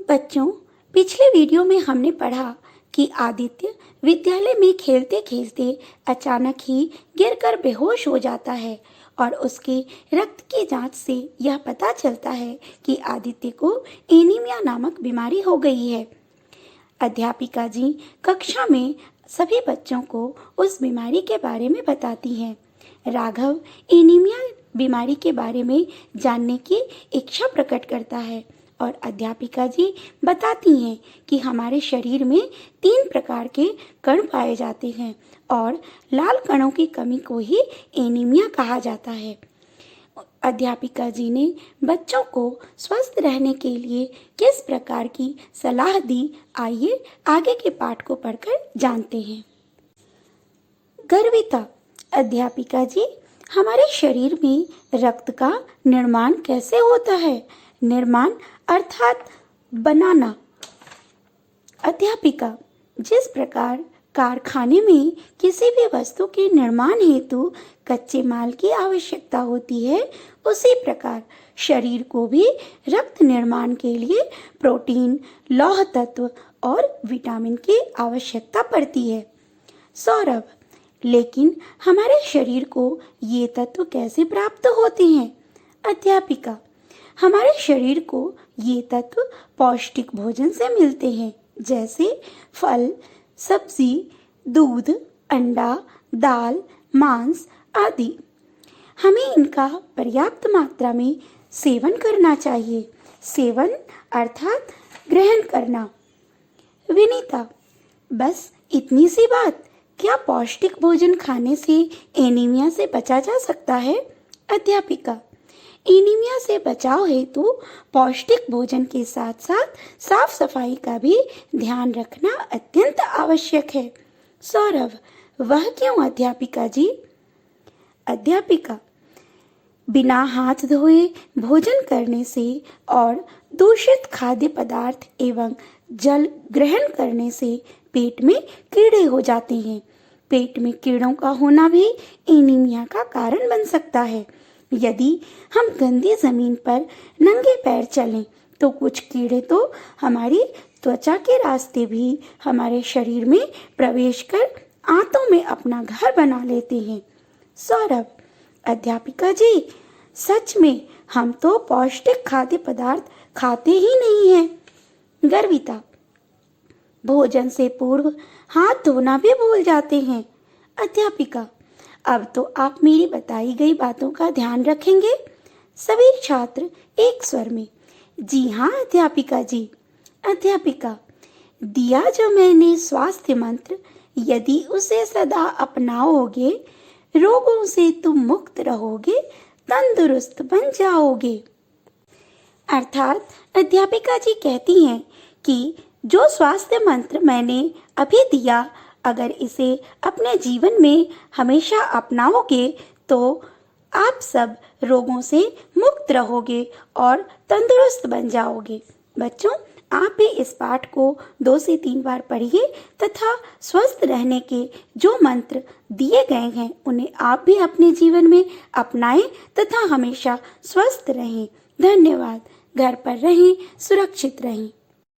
बच्चों, पिछले वीडियो में हमने पढ़ा कि आदित्य विद्यालय में खेलते खेलते अचानक ही गिरकर बेहोश हो जाता है और उसके रक्त की जांच से यह पता चलता है कि आदित्य को एनीमिया नामक बीमारी हो गई है। अध्यापिका जी कक्षा में सभी बच्चों को उस बीमारी के बारे में बताती हैं। राघव एनीमिया बीमारी के बारे में जानने की इच्छा प्रकट करता है और अध्यापिका जी बताती हैं कि हमारे शरीर में 3 प्रकार के कण पाए जाते हैं और लाल कणों की कमी को ही एनीमिया कहा जाता है। अध्यापिका जी ने बच्चों को स्वस्थ रहने के लिए किस प्रकार की सलाह दी, आइए आगे के पाठ को पढ़कर जानते हैं। गर्विता, अध्यापिका जी हमारे शरीर में रक्त का निर्माण कैसे होता है? निर्माण अर्थात बनाना। अध्यापिका, जिस प्रकार कारखाने में किसी भी वस्तु के निर्माण हेतु कच्चे माल की आवश्यकता होती है, उसी प्रकार शरीर को भी रक्त निर्माण के लिए प्रोटीन, लौह तत्व और विटामिन की आवश्यकता पड़ती है। सौरभ, लेकिन हमारे शरीर को ये तत्व कैसे प्राप्त होते हैं? अध्यापिका, हमारे शरीर को ये तत्व पौष्टिक भोजन से मिलते हैं, जैसे फल, सब्जी, दूध, अंडा, दाल, मांस आदि। हमें इनका पर्याप्त मात्रा में सेवन करना चाहिए। सेवन अर्थात ग्रहण करना। विनीता, बस इतनी सी बात? क्या पौष्टिक भोजन खाने से एनीमिया से बचा जा सकता है? अध्यापिका, एनीमिया से बचाव हेतु पौष्टिक भोजन के साथ साथ साफ सफाई का भी ध्यान रखना अत्यंत आवश्यक है। सौरभ, वह क्यों अध्यापिका जी? अध्यापिका, बिना हाथ धोए भोजन करने से और दूषित खाद्य पदार्थ एवं जल ग्रहण करने से पेट में कीड़े हो जाते हैं। पेट में कीड़ों का होना भी एनीमिया का कारण बन सकता है। यदि हम गंदी जमीन पर नंगे पैर चलें तो कुछ कीड़े तो हमारी त्वचा के रास्ते भी हमारे शरीर में प्रवेश कर आंतों में अपना घर बना लेते हैं। सौरभ, अध्यापिका जी सच में हम तो पौष्टिक खाद्य पदार्थ खाते ही नहीं हैं। गर्विता, भोजन से पूर्व हाथ धोना भी भूल जाते हैं। अध्यापिका, अब तो आप मेरी बताई गई बातों का ध्यान रखेंगे? सभी छात्र एक स्वर में, जी हाँ अध्यापिका जी। अध्यापिका, दिया जो मैंने स्वास्थ्य मंत्र, यदि उसे सदा अपनाओगे, रोगों से तुम मुक्त रहोगे, तंदुरुस्त बन जाओगे। अर्थात अध्यापिका जी कहती हैं कि जो स्वास्थ्य मंत्र मैंने अभी दिया, अगर इसे अपने जीवन में हमेशा अपनाओगे तो आप सब रोगों से मुक्त रहोगे और तंदुरुस्त बन जाओगे। बच्चों, आप भी इस पाठ को 2 से 3 बार पढ़िए तथा स्वस्थ रहने के जो मंत्र दिए गए हैं उन्हें आप भी अपने जीवन में अपनाएं तथा हमेशा स्वस्थ रहें। धन्यवाद। घर पर रहें, सुरक्षित रहें।